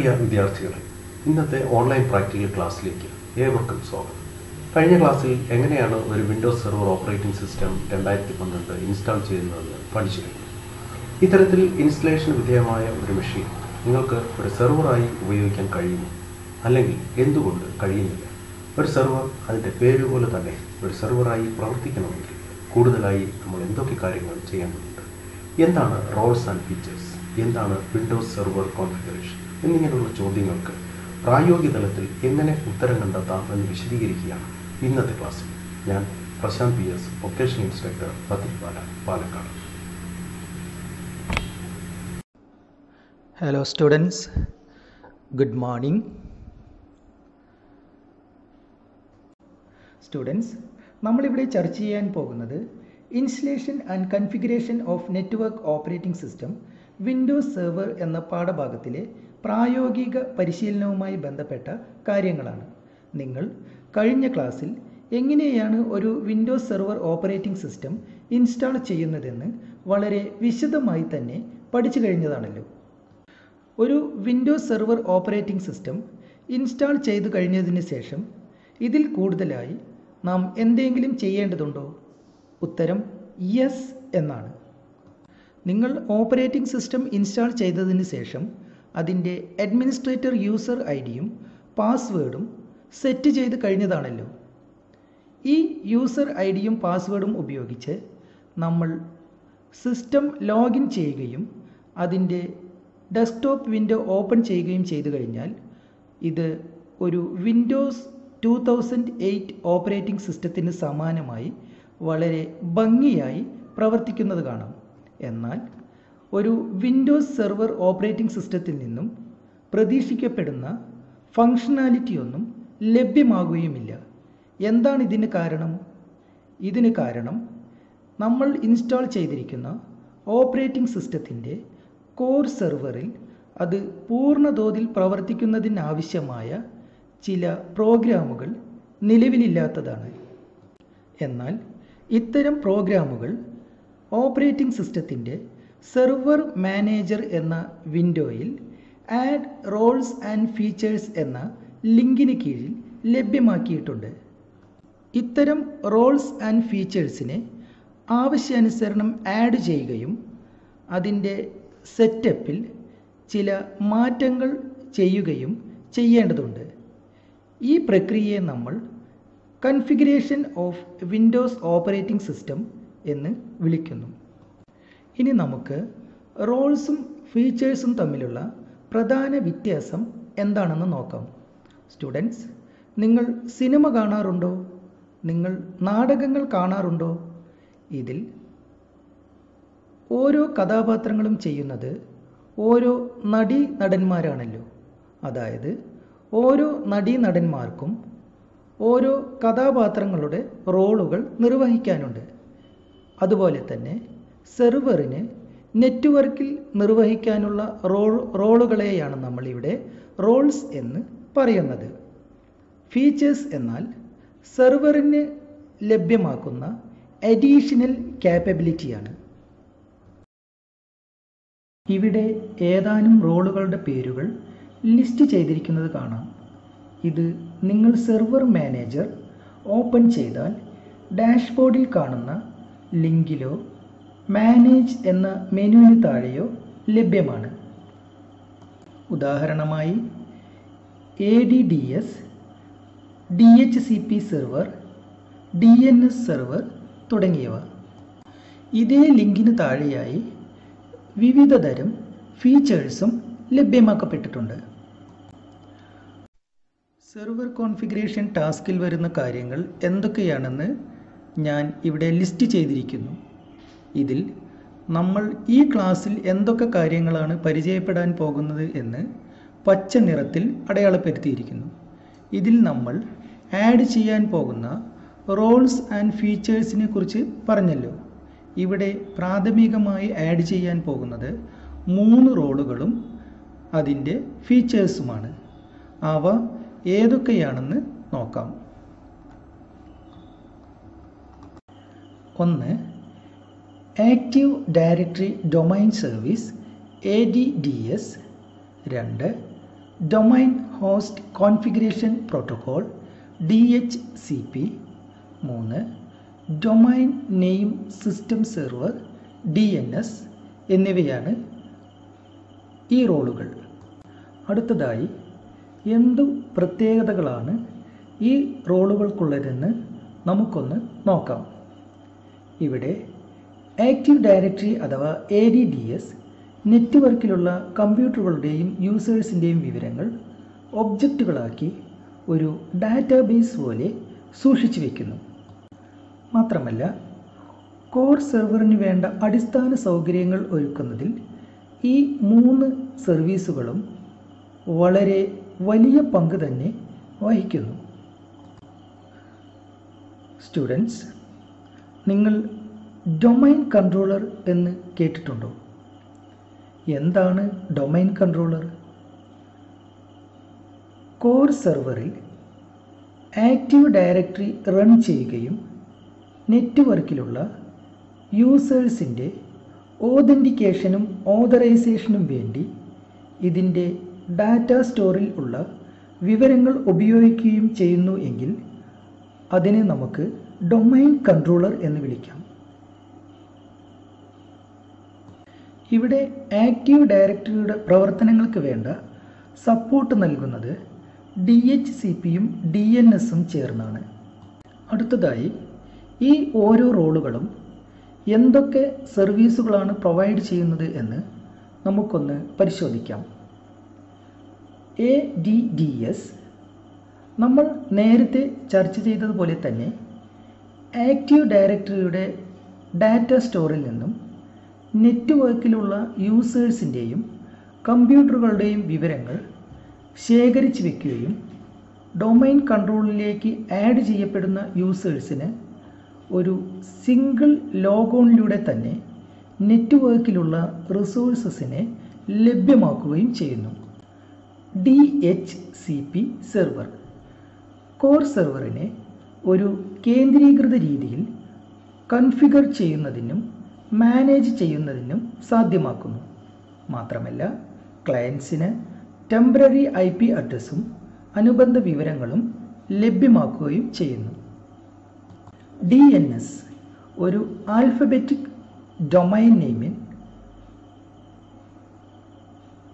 പ്രിയ വിദ്യാർത്ഥികളെ, ഇന്നത്തെ online practical ക്ലാസ്സിലേക്ക് ഏവർക്കും സ്വാഗതം. കഴിഞ്ഞ ക്ലാസ്സിൽ എങ്ങനെയാണ് ഒരു Windows server operating system 2012 install ചെയ്യുന്നതെന്ന് പഠിച്ചിരുന്നു. ഇത്തരത്തിൽ ഇൻസ്റ്റലേഷൻ വിധേയമായ ഒരു മെഷീൻ നിങ്ങൾക്ക് ഒരു സെർവറായി ഉപയോഗിക്കാൻ കഴിയുമോ? അല്ലെങ്കിൽ എന്തുകൊണ്ട് കഴിയുന്നില്ല? ഒരു സെർവർ അതിൻ്റെ പേര് പോലെ തന്നെ ഒരു സെർവറായി പ്രവർത്തിക്കണമെങ്കിൽ കൂടുതലായി നമ്മൾ എന്തൊക്കെ കാര്യങ്ങൾ ചെയ്യേണ്ടതുണ്ട്? എന്താണ് റോൾസ് ആൻഡ് ഫീച്ചേഴ്സ്? എന്താണ് വിൻഡോസ് സെർവർ കോൺഫിഗറേഷൻ? എന്നിങ്ങനെയുള്ള ചോദ്യങ്ങൾക്ക് പ്രായോഗിക തലത്തിൽ എങ്ങനെ ഉത്തരം കണ്ടെത്താം എന്ന് വിശദീകരിക്കുകയാണ് ഇന്നത്തെ ക്ലാസ്സിൽ. ഞാൻ Prashanth PS, vocational instructor, Pathirippala, Palakkad. Hello students, good morning. Students, നമ്മളിവിടെ ചർച്ച ചെയ്യാൻ പോകുന്നത് installation and configuration of network operating system Windows server എന്ന പാഠഭാഗത്തിലെ പ്രായോഗിക പരിശീലനവുമായി ബന്ധപ്പെട്ട കാര്യങ്ങളാണ്. നിങ്ങൾ കഴിഞ്ഞ ക്ലാസ്സിൽ എങ്ങനെയാണ് ഒരു Windows server operating system install ചെയ്യുന്നതെന്ന് വളരെ വിശദമായി തന്നെ പഠിച്ചു കഴിഞ്ഞതാണല്ലോ. ഒരു Windows server operating system install ചെയ്തു കഴിഞ്ഞതിന് ശേഷം ഇതിൽ കൂടുതലായി നാം എന്തെങ്കിലും ചെയ്യേണ്ടതുണ്ടോ? ഉത്തരം യെസ് എന്നാണ്. നിങ്ങൾ ഓപ്പറേറ്റിംഗ് സിസ്റ്റം ഇൻസ്റ്റാൾ ചെയ്തതിന് ശേഷം അതിൻ്റെ അഡ്മിനിസ്ട്രേറ്റർ യൂസർ ഐഡിയും പാസ്വേഡും സെറ്റ് ചെയ്ത് കഴിഞ്ഞതാണല്ലോ. ഈ യൂസർ ഐഡിയും പാസ്വേഡും ഉപയോഗിച്ച് നമ്മൾ സിസ്റ്റം ലോഗിൻ ചെയ്യുകയും അതിൻ്റെ ഡെസ്ക്ടോപ്പ് വിൻഡോ ഓപ്പൺ ചെയ്യുകയും ചെയ്തു കഴിഞ്ഞാൽ ഇത് ഒരു വിൻഡോസ് 2008 ഓപ്പറേറ്റിംഗ് സിസ്റ്റത്തിന് സമാനമായി വളരെ ഭംഗിയായി പ്രവർത്തിക്കുന്നത് കാണാം. എന്നാൽ ഒരു വിൻഡോസ് സെർവർ ഓപ്പറേറ്റിംഗ് സിസ്റ്റത്തിൽ നിന്നും പ്രതീക്ഷിക്കപ്പെടുന്ന ഫങ്ഷണാലിറ്റി ഒന്നും ലഭ്യമാകുകയുമില്ല. എന്താണ് ഇതിന് കാരണം? ഇതിന് കാരണം നമ്മൾ ഇൻസ്റ്റാൾ ചെയ്തിരിക്കുന്ന ഓപ്പറേറ്റിംഗ് സിസ്റ്റത്തിൻ്റെ കോർ സെർവറിൽ അത് പൂർണ്ണതോതിൽ പ്രവർത്തിക്കുന്നതിനാവശ്യമായ ചില പ്രോഗ്രാമുകൾ നിലവിലില്ലാത്തതാണ്. എന്നാൽ ഇത്തരം പ്രോഗ്രാമുകൾ ഓപ്പറേറ്റിംഗ് സിസ്റ്റത്തിൻ്റെ സെർവർ മാനേജർ എന്ന വിൻഡോയിൽ ആഡ് റോൾസ് ആൻഡ് ഫീച്ചേഴ്സ് എന്ന ലിങ്കിന് കീഴിൽ ലഭ്യമാക്കിയിട്ടുണ്ട്. ഇത്തരം റോൾസ് ആൻഡ് ഫീച്ചേഴ്സിനെ ആവശ്യാനുസരണം ആഡ് ചെയ്യുകയും അതിൻ്റെ സെറ്റപ്പിൽ ചില മാറ്റങ്ങൾ ചെയ്യുകയും ചെയ്യേണ്ടതുണ്ട്. ഈ പ്രക്രിയയെ നമ്മൾ configuration of Windows operating system എന്ന് വിളിക്കുന്നു. ഇനി നമുക്ക് റോൾസും ഫീച്ചേഴ്സും തമ്മിലുള്ള പ്രധാന വ്യത്യാസം എന്താണെന്ന് നോക്കാം. സ്റ്റുഡൻസ്, നിങ്ങൾ സിനിമ കാണാറുണ്ടോ? നിങ്ങൾ നാടകങ്ങൾ കാണാറുണ്ടോ? ഇതിൽ ഓരോ കഥാപാത്രങ്ങളും ചെയ്യുന്നത് ഓരോ നടന്മാരാണല്ലോ. അതായത് ഓരോ നടന്മാർക്കും ഓരോ കഥാപാത്രങ്ങളുടെ റോളുകൾ നിർവഹിക്കാനുണ്ട്. അതുപോലെ തന്നെ സെർവറിന് നെറ്റ്വർക്കിൽ നിർവഹിക്കാനുള്ള റോളുകളെയാണ് നമ്മളിവിടെ റോൾസ് എന്ന് പറയുന്നത്. ഫീച്ചേഴ്സ് എന്നാൽ സെർവറിന് ലഭ്യമാക്കുന്ന അഡീഷണൽ ക്യാപ്പബിലിറ്റിയാണ്. ഇവിടെ ഏതാനും റോളുകളുടെ പേരുകൾ ലിസ്റ്റ് ചെയ്തിരിക്കുന്നത് കാണാം. ഇത് നിങ്ങൾ സെർവർ മാനേജർ ഓപ്പൺ ചെയ്താൽ ഡാഷ്ബോർഡിൽ കാണുന്ന ലിങ്കിലോ മാനേജ് എന്ന മെനുവിന് താഴെയോ ലഭ്യമാണ്. ഉദാഹരണമായി ADDS, DHCP server, DNS server തുടങ്ങിയവ. ഇതേ ലിങ്കിന് താഴെയായി വിവിധ തരം ഫീച്ചേഴ്സും ലഭ്യമാക്കപ്പെട്ടിട്ടുണ്ട്. സെർവർ കോൺഫിഗറേഷൻ ടാസ്കിൽ വരുന്ന കാര്യങ്ങൾ എന്തൊക്കെയാണെന്ന് ഞാൻ ഇവിടെ ലിസ്റ്റ് ചെയ്തിരിക്കുന്നു. ഇതിൽ നമ്മൾ ഈ ക്ലാസ്സിൽ എന്തൊക്കെ കാര്യങ്ങളാണ് പരിചയപ്പെടാൻ പോകുന്നത് എന്ന് പച്ച നിറത്തിൽ അടയാളപ്പെടുത്തിയിരിക്കുന്നു. ഇതിൽ നമ്മൾ ആഡ് ചെയ്യാൻ പോകുന്ന റോൾസ് ആൻഡ് ഫീച്ചേഴ്സിനെ കുറിച്ച് പറഞ്ഞല്ലോ. ഇവിടെ പ്രാഥമികമായി ആഡ് ചെയ്യാൻ പോകുന്നത് 3 റോളുകളും അതിൻ്റെ ഫീച്ചേഴ്സുമാണ്. അവ ഏതൊക്കെയാണെന്ന് നോക്കാം. 1. Active directory domain service ADDS. 2. Domain host configuration protocol DHCP. 3. Domain name system server DNS എന്നിവയാണ് ഈ റോളുകൾ. അടുത്തതായി എന്തു പ്രത്യേകതകളാണ് ഈ റോളുകൾക്കുള്ളതെന്ന് നമുക്കൊന്ന് നോക്കാം. ഇവിടെ ആക്റ്റീവ് ഡയറക്ടറി അഥവാ ADDS നെറ്റ്വർക്കിലുള്ള കമ്പ്യൂട്ടറുകളുടെയും യൂസേഴ്സിൻ്റെയും വിവരങ്ങൾ ഒബ്ജക്റ്റുകളാക്കി ഒരു ഡാറ്റാബേസ് പോലെ സൂക്ഷിച്ചു വയ്ക്കുന്നു. മാത്രമല്ല കോർ സെർവറിന് വേണ്ട അടിസ്ഥാന സൗകര്യങ്ങൾ ഒരുക്കുന്നതിൽ ഈ 3 സർവീസുകളും വളരെ വലിയ പങ്ക് തന്നെ വഹിക്കുന്നു. സ്റ്റുഡൻസ്, നിങ്ങൾ ഡൊമൈൻ കൺട്രോളർ എന്ന് കേട്ടിട്ടുണ്ടോ? എന്താണ് ഡൊമൈൻ കൺട്രോളർ? കോർ സെർവറിൽ ആക്റ്റീവ് ഡയറക്ടറി റൺ ചെയ്യുകയും നെറ്റ്വർക്കിലുള്ള യൂസേഴ്സിൻ്റെ ഓതൻറ്റിക്കേഷനും ഓതറൈസേഷനും വേണ്ടി ഇതിൻ്റെ ഡാറ്റാ സ്റ്റോറിൽ ഉള്ള വിവരങ്ങൾ ഉപയോഗിക്കുകയും ചെയ്യുന്നു എങ്കിൽ അതിനെ നമുക്ക് ഡൊമൈൻ കൺട്രോളർ എന്ന് വിളിക്കാം. ഇവിടെ ആക്റ്റീവ് ഡയറക്ടറിയുടെ പ്രവർത്തനങ്ങൾക്ക് വേണ്ട സപ്പോർട്ട് നൽകുന്നത് DHCPയും DNSഉം ചേർന്നാണ്. അടുത്തതായി ഈ ഓരോ റോളുകളും എന്തൊക്കെ സർവീസുകളാണ് പ്രൊവൈഡ് ചെയ്യുന്നത് എന്ന് നമുക്കൊന്ന് പരിശോധിക്കാം. ADDS നമ്മൾ നേരത്തെ ചർച്ച ചെയ്തതുപോലെ തന്നെ ആക്റ്റീവ് ഡയറക്ടറിയുടെ ഡാറ്റ സ്റ്റോറിൽ നിന്നും നെറ്റ്വർക്കിലുള്ള യൂസേഴ്സിൻ്റെയും കമ്പ്യൂട്ടറുകളുടെയും വിവരങ്ങൾ ശേഖരിച്ചു വയ്ക്കുകയും ഡൊമൈൻ കൺട്രോളിലേക്ക് ആഡ് ചെയ്യപ്പെടുന്ന യൂസേഴ്സിന് ഒരു സിംഗിൾ ലോഗോണിലൂടെ തന്നെ നെറ്റ്വർക്കിലുള്ള റിസോഴ്സസിനെ ലഭ്യമാക്കുകയും ചെയ്യുന്നു. DHCP സെർവർ കോർ സെർവറിനെ ഒരു കേന്ദ്രീകൃത രീതിയിൽ കൺഫിഗർ ചെയ്യുന്നതിനും മാനേജ് ചെയ്യുന്നതിനും സാധ്യമാക്കുന്നു. മാത്രമല്ല ക്ലയൻസിന് ടെമ്പററി IP അഡ്രസ്സും അനുബന്ധ വിവരങ്ങളും ലഭ്യമാക്കുകയും ചെയ്യുന്നു. DNS ഒരു ആൽഫബറ്റിക് ഡൊമൈൻ നെയിമിൻ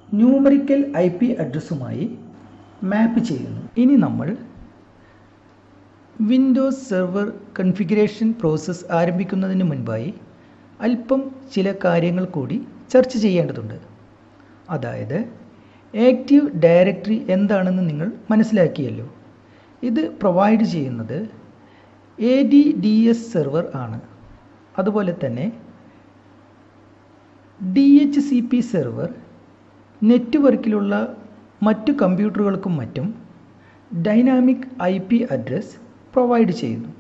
ന്യൂമറിക്കൽ IP അഡ്രസ്സുമായി മാപ്പ് ചെയ്യുന്നു. ഇനി നമ്മൾ വിൻഡോസ് സെർവർ കൺഫിഗറേഷൻ പ്രോസസ്സ് ആരംഭിക്കുന്നതിന് മുൻപായി അല്പം ചില കാര്യങ്ങൾ കൂടി ചർച്ച ചെയ്യേണ്ടതുണ്ട്. അതായത് ആക്റ്റീവ് ഡയറക്ടറി എന്താണെന്ന് നിങ്ങൾ മനസ്സിലാക്കിയല്ലോ. ഇത് പ്രൊവൈഡ് ചെയ്യുന്നത് ADDS സെർവർ ആണ്. അതുപോലെ തന്നെ DHCP സെർവർ നെറ്റ്വർക്കിലുള്ള മറ്റു കമ്പ്യൂട്ടറുകൾക്കും മറ്റും ഡൈനാമിക് IP അഡ്രസ് പ്രൊവൈഡ് ചെയ്യുന്നു.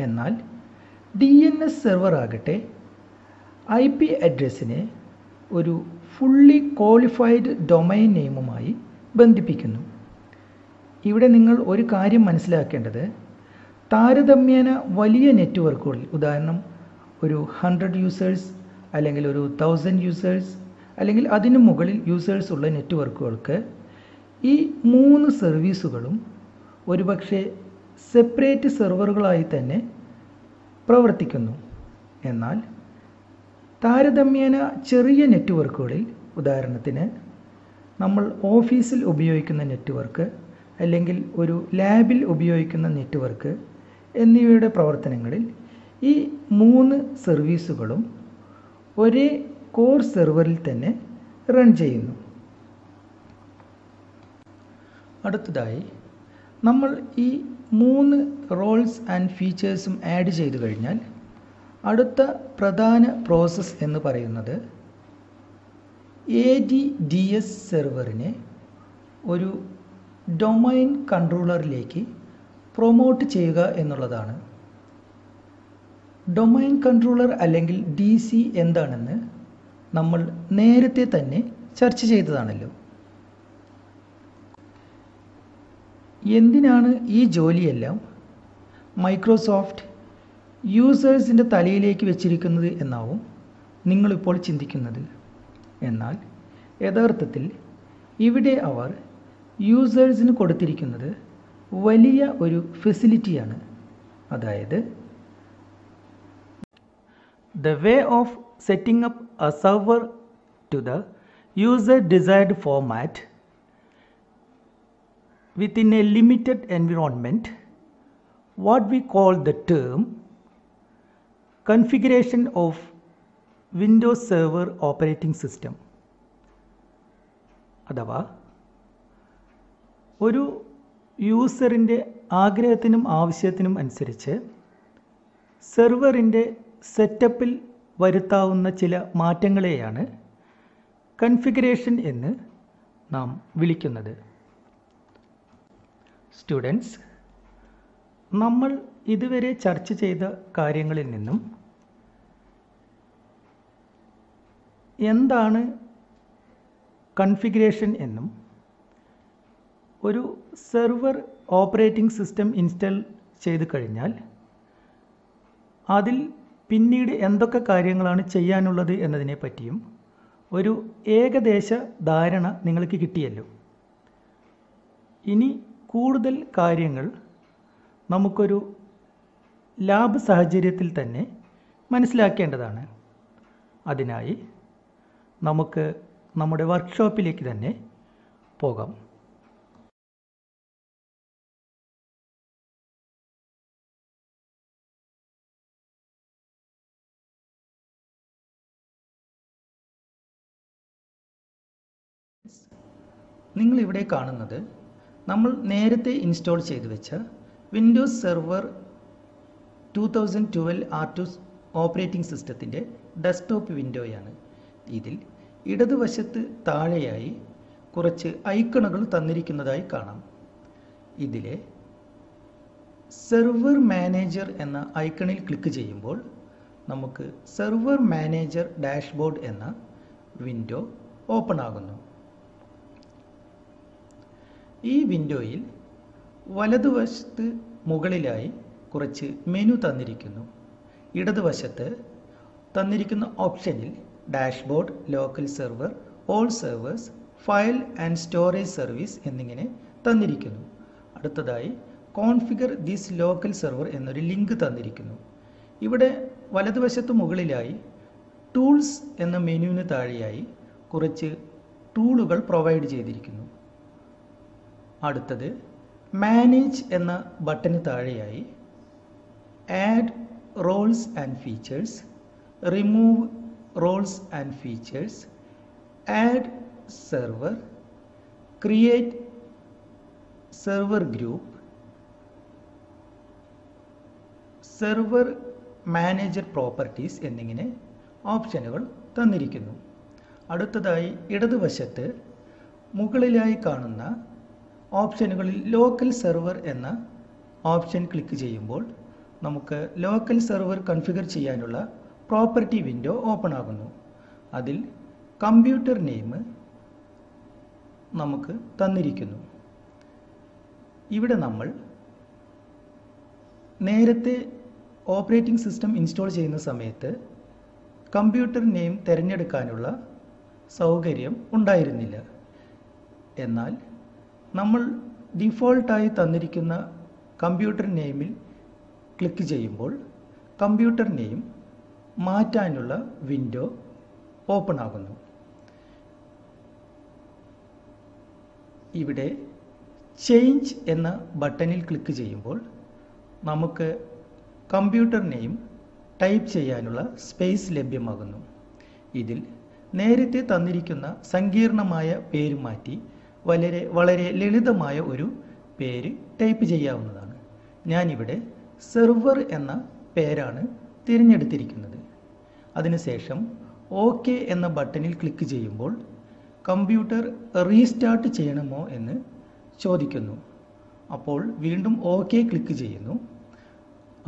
എന്നാൽ DNS സെർവർ ആകട്ടെ IP അഡ്രസ്സിനെ ഒരു ഫുള്ളി ക്വാളിഫൈഡ് ഡൊമൈൻ നെയിമുമായി ബന്ധിപ്പിക്കുന്നു. ഇവിടെ നിങ്ങൾ ഒരു കാര്യം മനസ്സിലാക്കേണ്ടത്, താരതമ്യേന വലിയ നെറ്റ്വർക്കുകളിൽ, ഉദാഹരണം ഒരു 100 യൂസേഴ്സ് അല്ലെങ്കിൽ ഒരു 1000 യൂസേഴ്സ് അല്ലെങ്കിൽ അതിനു മുകളിൽ യൂസേഴ്സ് ഉള്ള നെറ്റ്വർക്കുകൾക്ക് ഈ 3 സർവീസുകളും ഒരുപക്ഷെ സെപ്പറേറ്റ് സെർവറുകളായി തന്നെ പ്രവർത്തിക്കുന്നു. എന്നാൽ താരതമ്യേന ചെറിയ നെറ്റ്വർക്കുകളിൽ, ഉദാഹരണത്തിന് നമ്മൾ ഓഫീസിൽ ഉപയോഗിക്കുന്ന നെറ്റ്വർക്ക് അല്ലെങ്കിൽ ഒരു ലാബിൽ ഉപയോഗിക്കുന്ന നെറ്റ്വർക്ക് എന്നിവയുടെ പ്രവർത്തനങ്ങളിൽ ഈ 3 സർവീസുകളും ഒരേ കോർ സെർവറിൽ തന്നെ റൺ ചെയ്യുന്നു. അടുത്തതായി നമ്മൾ ഈ 3 റോൾസ് ആൻഡ് ഫീച്ചേഴ്സും ആഡ് ചെയ്തു കഴിഞ്ഞാൽ അടുത്ത പ്രധാന പ്രോസസ്സ് എന്ന് പറയുന്നത് ADDS സെർവറിനെ ഒരു ഡൊമൈൻ കൺട്രോളറിലേക്ക് പ്രൊമോട്ട് ചെയ്യുക എന്നുള്ളതാണ്. ഡൊമൈൻ കൺട്രോളർ അല്ലെങ്കിൽ DC എന്താണെന്ന് നമ്മൾ നേരത്തെ തന്നെ ചർച്ച ചെയ്തതാണല്ലോ. എന്തിനാണ് ഈ ജോലിയെല്ലാം മൈക്രോസോഫ്റ്റ് യൂസേഴ്സിൻ്റെ തലയിലേക്ക് വെച്ചിരിക്കുന്നത് എന്നാവും നിങ്ങളിപ്പോൾ ചിന്തിക്കുന്നത്. എന്നാൽ യഥാർത്ഥത്തിൽ ഇവിടെ അവർ യൂസേഴ്സിന് കൊടുത്തിരിക്കുന്നത് വലിയ ഒരു ഫെസിലിറ്റിയാണ്. അതായത് the way of setting up a server to the user desired format within a limited environment, what we call the term configuration of Windows Server operating system. അഥവാ ഒരു യൂസറിൻ്റെ ആഗ്രഹത്തിനും ആവശ്യത്തിനും അനുസരിച്ച് സെർവറിൻ്റെ സെറ്റപ്പിൽ വരുത്താവുന്ന ചില മാറ്റങ്ങളെയാണ് കൺഫിഗറേഷൻ എന്ന് നാം വിളിക്കുന്നത്. സ്റ്റുഡൻസ്, നമ്മൾ ഇതുവരെ ചർച്ച ചെയ്ത കാര്യങ്ങളിൽ നിന്നും എന്താണ് കൺഫിഗറേഷൻ എന്നും ഒരു സെർവർ ഓപ്പറേറ്റിംഗ് സിസ്റ്റം ഇൻസ്റ്റാൾ ചെയ്ത് കഴിഞ്ഞാൽ അതിൽ പിന്നീട് എന്തൊക്കെ കാര്യങ്ങളാണ് ചെയ്യാനുള്ളത് എന്നതിനെ പറ്റിയും ഒരു ഏകദേശ ധാരണ നിങ്ങൾക്ക് കിട്ടിയല്ലോ. ഇനി കൂടുതൽ കാര്യങ്ങൾ നമുക്കൊരു ലാബ് സാഹചര്യത്തിൽ തന്നെ മനസ്സിലാക്കേണ്ടതാണ്. അതിനായി നമുക്ക് നമ്മുടെ വർക്ക്ഷോപ്പിലേക്ക് തന്നെ പോകാം. നിങ്ങളിവിടെ കാണുന്നത് നമ്മൾ നേരത്തെ ഇൻസ്റ്റാൾ ചെയ്തു വെച്ച വിൻഡോസ് സെർവർ 2012 R2 ഓപ്പറേറ്റിംഗ് സിസ്റ്റത്തിൻ്റെ ഡെസ്ക്ടോപ്പ് വിൻഡോയാണ്. ഇതിൽ ഇടതുവശത്ത് താഴെയായി കുറച്ച് ഐക്കണുകൾ തന്നിരിക്കുന്നതായി കാണാം. ഇതിലെ സെർവർ മാനേജർ എന്ന ഐക്കണിൽ ക്ലിക്ക് ചെയ്യുമ്പോൾ നമുക്ക് സെർവർ മാനേജർ ഡാഷ്ബോർഡ് എന്ന വിൻഡോ ഓപ്പൺ ആകുന്നു. ഈ വിൻഡോയിൽ വലതുവശത്ത് മുകളിലായി കുറച്ച് മെനു തന്നിരിക്കുന്നു. ഇടതുവശത്ത് തന്നിരിക്കുന്ന ഓപ്ഷനിൽ dashboard, local server, all servers, file and storage service എന്നിങ്ങനെ തന്നിരിക്കുന്നു. അടുത്തതായി കോൺഫിഗർ ദിസ് ലോക്കൽ സെർവർ എന്നൊരു ലിങ്ക് തന്നിരിക്കുന്നു. ഇവിടെ വലതുവശത്ത് മുകളിലായി ടൂൾസ് എന്ന മെനുവിന് താഴെയായി കുറച്ച് ടൂളുകൾ പ്രൊവൈഡ് ചെയ്തിരിക്കുന്നു. അടുത്തത് മാനേജ് എന്ന ബട്ടന് താഴെയായി add roles and features, remove roles and features, add server, create server group, server manager properties എന്നിങ്ങനെ ഓപ്ഷനുകൾ തന്നിരിക്കുന്നു. അടുത്തതായി ഇടതുവശത്ത് മുകളിലായി കാണുന്ന ഓപ്ഷനുകളിൽ ലോക്കൽ സെർവർ എന്ന ഓപ്ഷൻ ക്ലിക്ക് ചെയ്യുമ്പോൾ നമുക്ക് ലോക്കൽ സെർവർ കൺഫിഗർ ചെയ്യാനുള്ള പ്രോപ്പർട്ടി വിൻഡോ ഓപ്പൺ ആകുന്നു. അതിൽ കമ്പ്യൂട്ടർ നെയിം നമുക്ക് തന്നിരിക്കുന്നു. ഇവിടെ നമ്മൾ നേരത്തെ ഓപ്പറേറ്റിംഗ് സിസ്റ്റം ഇൻസ്റ്റാൾ ചെയ്യുന്ന സമയത്ത് കമ്പ്യൂട്ടർ നെയിം തിരഞ്ഞെടുക്കാനുള്ള സൗകര്യം ഉണ്ടായിരുന്നില്ല. എന്നാൽ നമ്മൾ ഡിഫോൾട്ടായി തന്നിരിക്കുന്ന കമ്പ്യൂട്ടർ നെയിമിൽ ക്ലിക്ക് ചെയ്യുമ്പോൾ കമ്പ്യൂട്ടർ നെയിം മാറ്റാനുള്ള വിൻഡോ ഓപ്പൺ ആകുന്നു. ഇവിടെ ചേഞ്ച് എന്ന ബട്ടണിൽ ക്ലിക്ക് ചെയ്യുമ്പോൾ നമുക്ക് കമ്പ്യൂട്ടർ നെയിം ടൈപ്പ് ചെയ്യാനുള്ള സ്പേസ് ലഭ്യമാകുന്നു. ഇതിൽ നേരത്തെ തന്നിരിക്കുന്ന സങ്കീർണമായ പേര് മാറ്റി വളരെ ലളിതമായ ഒരു പേര് ടൈപ്പ് ചെയ്യാവുന്നതാണ്. ഞാനിവിടെ സെർവർ എന്ന പേരാണ് തിരഞ്ഞെടുത്തിരിക്കുന്നത്. അതിനുശേഷം ഓക്കെ എന്ന ബട്ടണിൽ ക്ലിക്ക് ചെയ്യുമ്പോൾ കമ്പ്യൂട്ടർ റീസ്റ്റാർട്ട് ചെയ്യണമോ എന്ന് ചോദിക്കുന്നു. അപ്പോൾ വീണ്ടും ഓക്കെ ക്ലിക്ക് ചെയ്യുന്നു.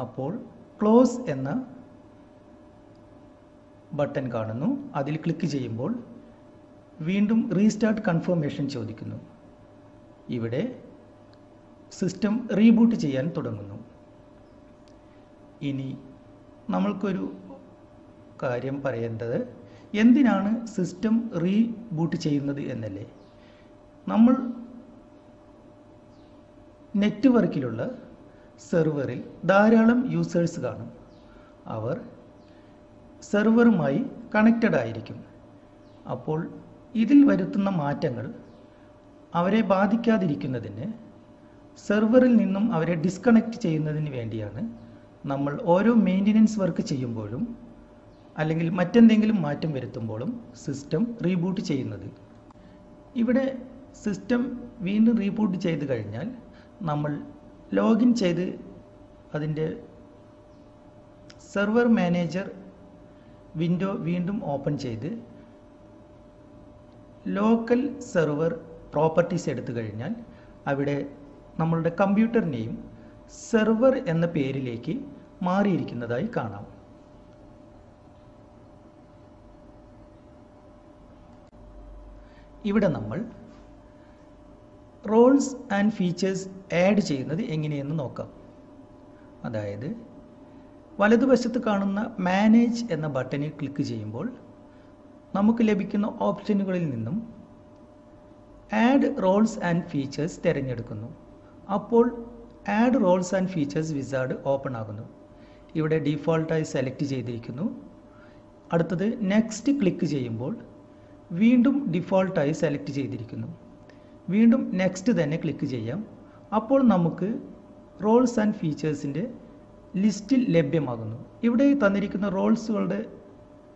അപ്പോൾ ക്ലോസ് എന്ന ബട്ടൺ കാണുന്നു. അതിൽ ക്ലിക്ക് ചെയ്യുമ്പോൾ വീണ്ടും റീസ്റ്റാർട്ട് കൺഫർമേഷൻ ചോദിക്കുന്നു. ഇവിടെ സിസ്റ്റം റീബൂട്ട് ചെയ്യാൻ തുടങ്ങുന്നു. ഇനി നമ്മൾക്കൊരു കാര്യം പറയേണ്ടത് എന്തിനാണ് സിസ്റ്റം റീബൂട്ട് ചെയ്യുന്നത് എന്നല്ലേ. നമ്മൾ നെറ്റ്വർക്കിലുള്ള സെർവറിൽ ധാരാളം യൂസേഴ്സ് കാണും. അവർ സെർവറുമായി കണക്റ്റഡ് ആയിരിക്കും. അപ്പോൾ ഇതിൽ വരുത്തുന്ന മാറ്റങ്ങൾ അവരെ ബാധിക്കാതിരിക്കുന്നതിന് സെർവറിൽ നിന്നും അവരെ ഡിസ്കണക്റ്റ് ചെയ്യുന്നതിന് വേണ്ടിയാണ് നമ്മൾ ഓരോ മെയിൻ്റനൻസ് വർക്ക് ചെയ്യുമ്പോഴും അല്ലെങ്കിൽ മറ്റെന്തെങ്കിലും മാറ്റം വരുത്തുമ്പോഴും സിസ്റ്റം റീബൂട്ട് ചെയ്യുന്നത്. ഇവിടെ സിസ്റ്റം വീണ്ടും റീബൂട്ട് ചെയ്ത് കഴിഞ്ഞാൽ നമ്മൾ ലോഗിൻ ചെയ്ത് അതിൻ്റെ സെർവർ മാനേജർ വിൻഡോ വീണ്ടും ഓപ്പൺ ചെയ്ത് ലോക്കൽ സെർവർ പ്രോപ്പർട്ടീസ് എടുത്തു കഴിഞ്ഞാൽ അവിടെ നമ്മളുടെ കമ്പ്യൂട്ടർ നെയിം സെർവർ എന്ന പേരിലേക്ക് മാറിയിരിക്കുന്നതായി കാണാം. ഇവിടെ നമ്മൾ റോൾസ് ആൻഡ് ഫീച്ചേഴ്സ് ആഡ് ചെയ്യുന്നത് എങ്ങനെയെന്ന് നോക്കാം. അതായത് വലതുവശത്ത് കാണുന്ന മാനേജ് എന്ന ബട്ടണിൽ ക്ലിക്ക് ചെയ്യുമ്പോൾ നമുക്ക് ലഭിക്കുന്ന ഓപ്ഷനുകളിൽ നിന്നും ആഡ് റോൾസ് ആൻഡ് ഫീച്ചേഴ്സ് തിരഞ്ഞെടുക്കുന്നു. അപ്പോൾ add roles and features wizard open ആകുന്നു. ഇവിടെ ഡീഫോൾട്ടായി സെലക്ട് ചെയ്തിരിക്കുന്നു. അടുത്തത് നെക്സ്റ്റ് ക്ലിക്ക് ചെയ്യുമ്പോൾ വീണ്ടും ഡിഫോൾട്ടായി സെലക്ട് ചെയ്തിരിക്കുന്നു. വീണ്ടും നെക്സ്റ്റ് തന്നെ ക്ലിക്ക് ചെയ്യാം. അപ്പോൾ നമുക്ക് റോൾസ് ആൻഡ് ഫീച്ചേഴ്സിൻ്റെ ലിസ്റ്റിൽ ലഭ്യമാകുന്നു. ഇവിടെ തന്നിരിക്കുന്ന റോൾസുകളുടെ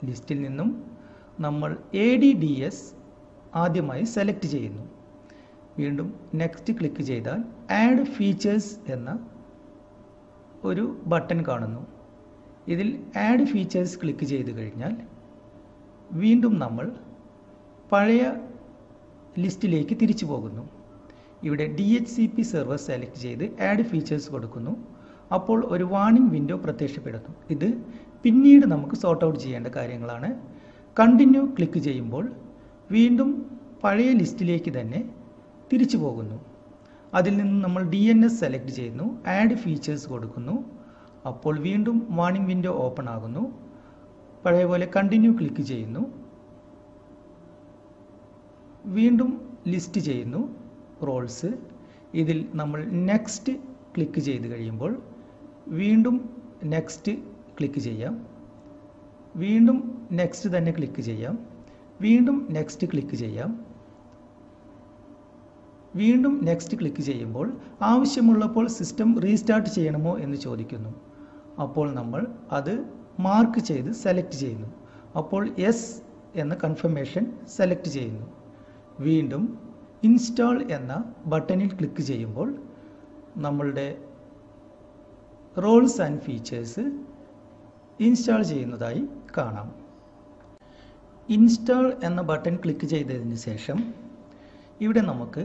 ലിസ്റ്റിൽ നിന്നും നമ്മൾ ADDS ആദ്യമായി സെലക്ട് ചെയ്യുന്നു. വീണ്ടും നെക്സ്റ്റ് ക്ലിക്ക് ചെയ്താൽ ആഡ് ഫീച്ചേഴ്സ് എന്ന ഒരു ബട്ടൺ കാണുന്നു. ഇതിൽ ആഡ് ഫീച്ചേഴ്സ് ക്ലിക്ക് ചെയ്ത് കഴിഞ്ഞാൽ വീണ്ടും നമ്മൾ പഴയ ലിസ്റ്റിലേക്ക് തിരിച്ചു പോകുന്നു. ഇവിടെ DHCP സെർവർ സെലക്ട് ചെയ്ത് ആഡ് ഫീച്ചേഴ്സ് കൊടുക്കുന്നു. അപ്പോൾ ഒരു വാർണിംഗ് വിൻഡോ പ്രത്യക്ഷപ്പെടുന്നു. ഇത് പിന്നീട് നമുക്ക് സോർട്ട് ഔട്ട് ചെയ്യേണ്ട കാര്യങ്ങളാണ്. കണ്ടിന്യൂ ക്ലിക്ക് ചെയ്യുമ്പോൾ വീണ്ടും പഴയ ലിസ്റ്റിലേക്ക് തന്നെ തിരിച്ചു പോകുന്നു. അതിൽ നിന്ന് നമ്മൾ DNS സെലക്ട് ചെയ്യുന്നു, ആഡ് ഫീച്ചേഴ്സ് കൊടുക്കുന്നു. അപ്പോൾ വീണ്ടും വാർണിംഗ് വിൻഡോ ഓപ്പൺ ആകുന്നു. പഴയ പോലെ കണ്ടിന്യൂ ക്ലിക്ക് ചെയ്യുന്നു. വീണ്ടും ലിസ്റ്റ് ചെയ്യുന്നു റോൾസ്. ഇതിൽ നമ്മൾ നെക്സ്റ്റ് ക്ലിക്ക് ചെയ്ത് കഴിയുമ്പോൾ വീണ്ടും നെക്സ്റ്റ് ക്ലിക്ക് ചെയ്യാം. വീണ്ടും നെക്സ്റ്റ് തന്നെ ക്ലിക്ക് ചെയ്യാം. വീണ്ടും നെക്സ്റ്റ് ക്ലിക്ക് ചെയ്യാം. വീണ്ടും നെക്സ്റ്റ് ക്ലിക്ക് ചെയ്യുമ്പോൾ ആവശ്യമുള്ളപ്പോൾ സിസ്റ്റം റീസ്റ്റാർട്ട് ചെയ്യണമോ എന്ന് ചോദിക്കുന്നു. അപ്പോൾ നമ്മൾ അത് മാർക്ക് ചെയ്ത് സെലക്ട് ചെയ്യുന്നു. അപ്പോൾ യെസ് എന്ന കൺഫർമേഷൻ സെലക്ട് ചെയ്യുന്നു. വീണ്ടും ഇൻസ്റ്റാൾ എന്ന ബട്ടണിൽ ക്ലിക്ക് ചെയ്യുമ്പോൾ നമ്മളുടെ റോൾസ് ആൻഡ് ഫീച്ചേഴ്സ് ഇൻസ്റ്റാൾ ചെയ്യുന്നതായി കാണാം. ഇൻസ്റ്റാൾ എന്ന ബട്ടൺ ക്ലിക്ക് ചെയ്തതിന് ശേഷം ഇവിടെ നമുക്ക്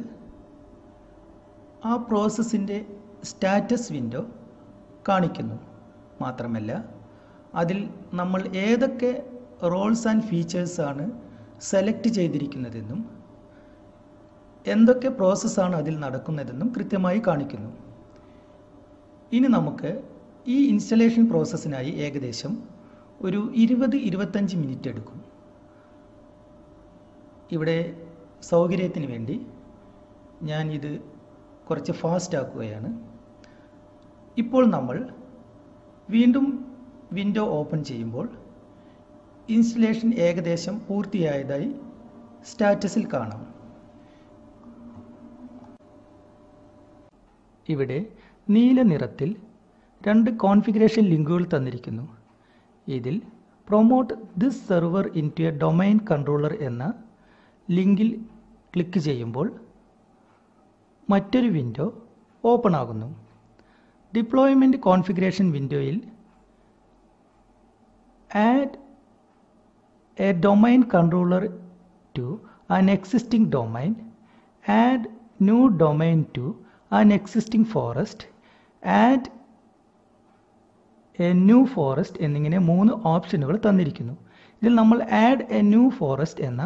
ആ പ്രോസസ്സിൻ്റെ സ്റ്റാറ്റസ് വിൻഡോ കാണിക്കുന്നു. മാത്രമല്ല അതിൽ നമ്മൾ ഏതൊക്കെ റോൾസ് ആൻഡ് ഫീച്ചേഴ്സാണ് സെലക്ട് ചെയ്തിരിക്കുന്നതെന്നും എന്തൊക്കെ പ്രോസസ്സാണ് അതിൽ നടക്കുന്നതെന്നും കൃത്യമായി കാണിക്കുന്നു. ഇനി നമുക്ക് ഈ ഇൻസ്റ്റലേഷൻ പ്രോസസ്സിനായി ഏകദേശം ഒരു 20-25 മിനിറ്റ് എടുക്കും. ഇവിടെ സൗകര്യത്തിന് വേണ്ടി ഞാൻ ഇത് കുറച്ച് ഫാസ്റ്റ് ആക്കുകയാണ്. ഇപ്പോൾ നമ്മൾ വീണ്ടും വിൻഡോ ഓപ്പൺ ചെയ്യുമ്പോൾ ഇൻസ്റ്റലേഷൻ ഏകദേശം പൂർത്തിയായതായി സ്റ്റാറ്റസിൽ കാണാം. ഇവിടെ നീല നിറത്തിൽ 2 കോൺഫിഗറേഷൻ ലിങ്കുകൾ തന്നിരിക്കുന്നു. ഇതിൽ promote this server into a domain controller എന്ന ലിങ്കിൽ ക്ലിക്ക് ചെയ്യുമ്പോൾ മറ്റൊരു വിൻഡോ ഓപ്പൺ ആകുന്നു. ഡിപ്ലോയ്മെൻറ്റ് കോൺഫിഗറേഷൻ വിൻഡോയിൽ add a domain controller to an existing domain, add new domain to an existing forest, add a new forest എന്നിങ്ങനെ 3 ഓപ്ഷനുകൾ തന്നിരിക്കുന്നു. ഇതിൽ നമ്മൾ ആഡ് എ ന്യൂ ഫോറസ്റ്റ് എന്ന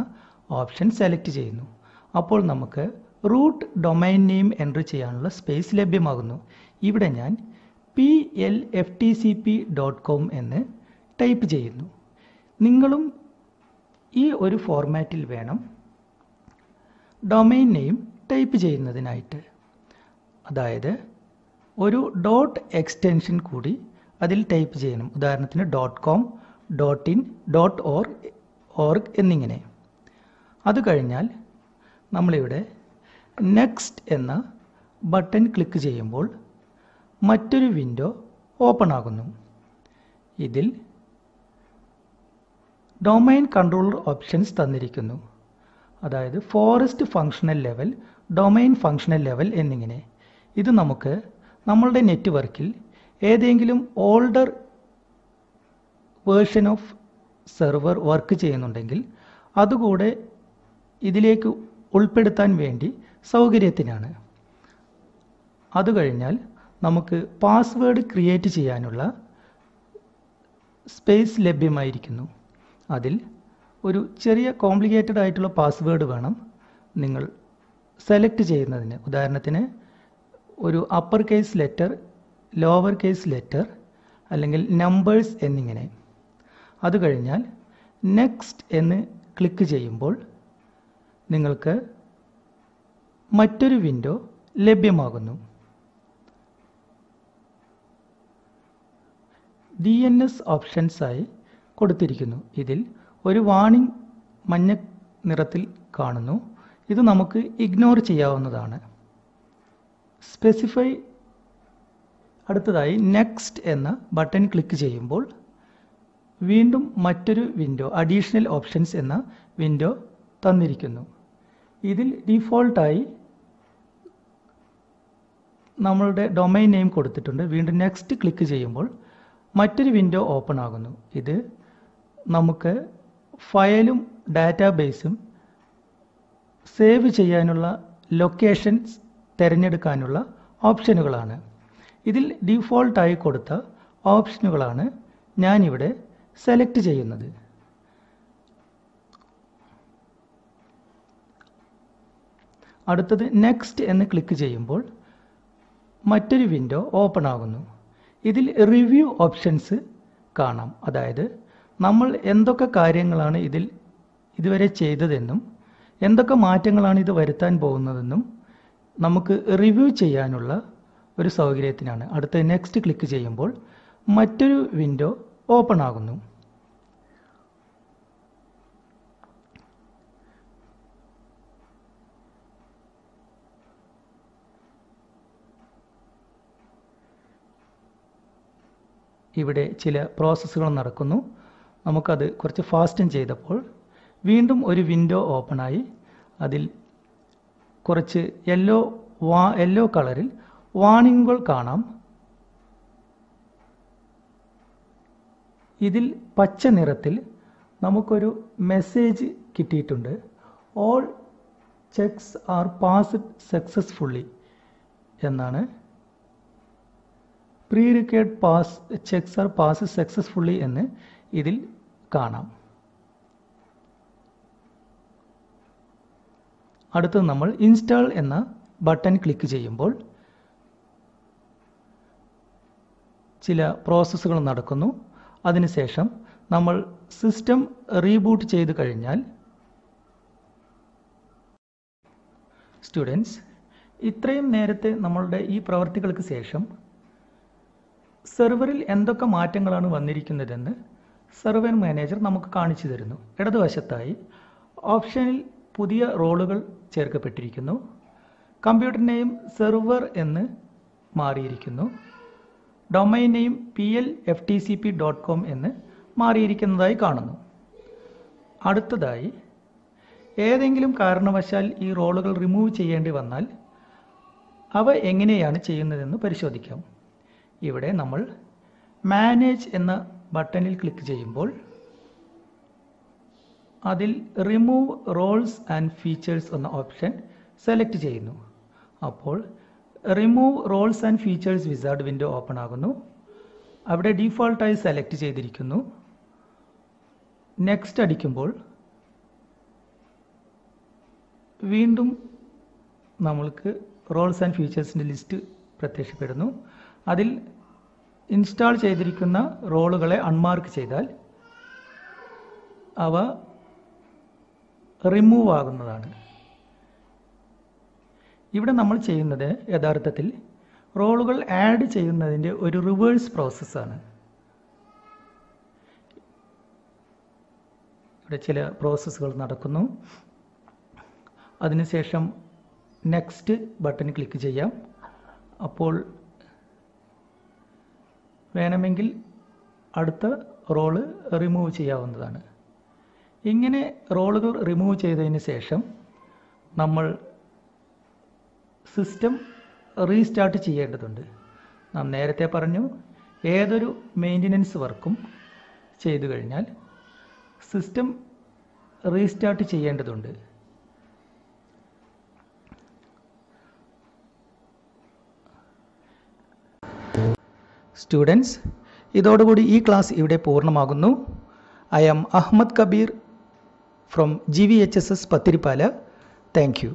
ഓപ്ഷൻ സെലക്ട് ചെയ്യുന്നു. അപ്പോൾ നമുക്ക് റൂട്ട് ഡൊമൈൻ നെയിം എൻ്റർ ചെയ്യാനുള്ള സ്പേസ് ലഭ്യമാകുന്നു. ഇവിടെ ഞാൻ plftcp.com എന്ന് ടൈപ്പ് ചെയ്യുന്നു. നിങ്ങളും ഈ ഒരു ഫോർമാറ്റിൽ വേണം ഡൊമൈൻ നെയിം ടൈപ്പ് ചെയ്യുന്നതിനായിട്ട്. അതായത് ഒരു ഡോട്ട് എക്സ്റ്റൻഷൻ കൂടി അതിൽ ടൈപ്പ് ചെയ്യണം. ഉദാഹരണത്തിന് .com, .in, .org എന്നിങ്ങനെ. അത് കഴിഞ്ഞാൽ നമ്മളിവിടെ നെക്സ്റ്റ് എന്ന ബട്ടൺ ക്ലിക്ക് ചെയ്യുമ്പോൾ മറ്റൊരു വിൻഡോ ഓപ്പൺ ആകുന്നു. ഇതിൽ ഡൊമൈൻ കൺട്രോളർ ഓപ്ഷൻസ് തന്നിരിക്കുന്നു. അതായത് forest functional level, domain functional level എന്നിങ്ങനെ. ഇത് നമുക്ക് നമ്മളുടെ നെറ്റ്വർക്കിൽ ഏതെങ്കിലും older version of server work ചെയ്യുന്നുണ്ടെങ്കിൽ അതുകൂടെ ഇതിലേക്ക് ഉൾപ്പെടുത്താൻ വേണ്ടി സൗകര്യത്തിനാണ്. അത് കഴിഞ്ഞാൽ നമുക്ക് പാസ്വേഡ് ക്രിയേറ്റ് ചെയ്യാനുള്ള സ്പേസ് ലഭ്യമായിരിക്കുന്നു. അതിൽ ഒരു ചെറിയ കോംപ്ലിക്കേറ്റഡ് ആയിട്ടുള്ള പാസ്വേഡ് വേണം നിങ്ങൾ സെലക്ട് ചെയ്യുന്നതിന്. ഉദാഹരണത്തിന് ഒരു upper case letter, lower case letter അല്ലെങ്കിൽ നമ്പേഴ്സ് എന്നിങ്ങനെ. അത് കഴിഞ്ഞാൽ നെക്സ്റ്റ് എന്ന് ക്ലിക്ക് ചെയ്യുമ്പോൾ നിങ്ങൾക്ക് മറ്റൊരു വിൻഡോ ലഭ്യമാകുന്നു. DNS ഓപ്ഷൻസായി കൊടുത്തിരിക്കുന്നു. ഇതിൽ ഒരു വാർണിംഗ് മഞ്ഞ നിറത്തിൽ കാണുന്നു. ഇത് നമുക്ക് ഇഗ്നോർ ചെയ്യാവുന്നതാണ്. സ്പെസിഫൈ അടുത്തതായി നെക്സ്റ്റ് എന്ന ബട്ടൺ ക്ലിക്ക് ചെയ്യുമ്പോൾ വീണ്ടും മറ്റൊരു വിൻഡോ, അഡീഷണൽ ഓപ്ഷൻസ് എന്ന വിൻഡോ തന്നിരിക്കുന്നു. ഇതിൽ ഡിഫോൾട്ടായി നമ്മളുടെ ഡൊമൈൻ നെയിം കൊടുത്തിട്ടുണ്ട്. വീണ്ടും നെക്സ്റ്റ് ക്ലിക്ക് ചെയ്യുമ്പോൾ മറ്റൊരു വിൻഡോ ഓപ്പൺ ആകുന്നു. ഇത് നമുക്ക് ഫയലും ഡാറ്റാബേസും സേവ് ചെയ്യാനുള്ള ലൊക്കേഷൻസ് തിരഞ്ഞെടുക്കാനുള്ള ഓപ്ഷനുകളാണ്. ഇതിൽ ഡിഫോൾട്ടായി കൊടുത്ത ഓപ്ഷനുകളാണ് ഞാനിവിടെ സെലക്ട് ചെയ്യുന്നത്. അടുത്തത് നെക്സ്റ്റ് എന്ന് ക്ലിക്ക് ചെയ്യുമ്പോൾ മറ്റൊരു വിൻഡോ ഓപ്പൺ ആകുന്നു. ഇതിൽ റിവ്യൂ ഓപ്ഷൻസ് കാണാം. അതായത് നമ്മൾ എന്തൊക്കെ കാര്യങ്ങളാണ് ഇതിൽ ഇതുവരെ ചെയ്തതെന്നും എന്തൊക്കെ മാറ്റങ്ങളാണ് ഇത് വരുത്താൻ പോകുന്നതെന്നും നമുക്ക് റിവ്യൂ ചെയ്യാനുള്ള ഒരു സൗകര്യത്തിനാണ്. അടുത്ത നെക്സ്റ്റ് ക്ലിക്ക് ചെയ്യുമ്പോൾ മറ്റൊരു വിൻഡോ ഓപ്പൺ ആകുന്നു. ഇവിടെ ചില പ്രോസസ്സുകൾ നടക്കുന്നു. നമുക്കത് കുറച്ച് ഫാസ്റ്റൻ ചെയ്തപ്പോൾ വീണ്ടും ഒരു വിൻഡോ ഓപ്പണായി. അതിൽ കുറച്ച് യെല്ലോ കളറിൽ വാർണിംഗുകൾ കാണാം. ഇതിൽ പച്ച നിറത്തിൽ നമുക്കൊരു മെസ്സേജ് കിട്ടിയിട്ടുണ്ട്. All checks are passed successfully എന്നാണ്. Pre required checks are pass successfully എന്ന് ഇതിൽ കാണാം. അടുത്തത് നമ്മൾ ഇൻസ്റ്റാൾ എന്ന ബട്ടൺ ക്ലിക്ക് ചെയ്യുമ്പോൾ ചില പ്രോസസ്സുകൾ നടക്കുന്നു. അതിനുശേഷം നമ്മൾ സിസ്റ്റം റീബൂട്ട് ചെയ്ത് കഴിഞ്ഞാൽ സ്റ്റുഡൻസ്, ഇത്രയും നേരത്തെ നമ്മളുടെ ഈ പ്രവർത്തികൾക്ക് ശേഷം സെർവറിൽ എന്തൊക്കെ മാറ്റങ്ങളാണ് വന്നിരിക്കുന്നതെന്ന് സെർവർ മാനേജർ നമുക്ക് കാണിച്ചു തരുന്നു. ഇടതുവശത്തായി ഓപ്ഷനിൽ പുതിയ റോളുകൾ ചേർക്കപ്പെട്ടിരിക്കുന്നു. കമ്പ്യൂട്ടർ നെയിം സെർവർ എന്ന് മാറിയിരിക്കുന്നു. ഡൊമൈൻ നെയിം plftcp.com എന്ന് മാറിയിരിക്കുന്നതായി കാണുന്നു. അടുത്തതായി ഏതെങ്കിലും കാരണവശാൽ ഈ റോളുകൾ റിമൂവ് ചെയ്യേണ്ടി വന്നാൽ അവ എങ്ങനെയാണ് ചെയ്യുന്നതെന്ന് പരിശോധിക്കാം. ഇവിടെ നമ്മൾ മാനേജ് എന്ന ബട്ടണിൽ ക്ലിക്ക് ചെയ്യുമ്പോൾ അതിൽ റിമൂവ് റോൾസ് ആൻഡ് ഫീച്ചേഴ്സ് എന്ന ഓപ്ഷൻ സെലക്ട് ചെയ്യുന്നു. അപ്പോൾ remove roles and features wizard window open ആകുന്നു. അവിടെ ഡീഫോൾട്ടായി സെലക്ട് ചെയ്തിരിക്കുന്നു. നെക്സ്റ്റ് അടിക്കുമ്പോൾ വീണ്ടും നമ്മൾക്ക് റോൾസ് ആൻഡ് ഫീച്ചേഴ്സിൻ്റെ ലിസ്റ്റ് പ്രത്യക്ഷപ്പെടുന്നു. അതിൽ ഇൻസ്റ്റാൾ ചെയ്തിരിക്കുന്ന റോളുകളെ അൺമാർക്ക് ചെയ്താൽ അവ റിമൂവ് ആകുന്നതാണ്. ഇവിടെ നമ്മൾ ചെയ്യുന്നത് യഥാർത്ഥത്തിൽ റോളുകൾ ആഡ് ചെയ്യുന്നതിൻ്റെ ഒരു റിവേഴ്സ് പ്രോസസ്സാണ്. ഇവിടെ ചില പ്രോസസ്സുകൾ നടക്കുന്നു. അതിനുശേഷം നെക്സ്റ്റ് ബട്ടൺ ക്ലിക്ക് ചെയ്യാം. അപ്പോൾ വേണമെങ്കിൽ അടുത്ത റോള് റിമൂവ് ചെയ്യാവുന്നതാണ്. ഇങ്ങനെ റോളുകൾ റിമൂവ് ചെയ്തതിന് ശേഷം നമ്മൾ സിസ്റ്റം റീസ്റ്റാർട്ട് ചെയ്യേണ്ടതുണ്ട്. നാം നേരത്തെ പറഞ്ഞു, ഏതൊരു മെയിൻ്റനൻസ് വർക്കും ചെയ്തു കഴിഞ്ഞാൽ സിസ്റ്റം റീസ്റ്റാർട്ട് ചെയ്യേണ്ടതുണ്ട്. സ്റ്റുഡൻസ്, ഇതോടുകൂടി ഈ ക്ലാസ് ഇവിടെ പൂർണ്ണമാകുന്നു. I am Ahammed Kabeer from GVHSS Pathirippala. Thank U.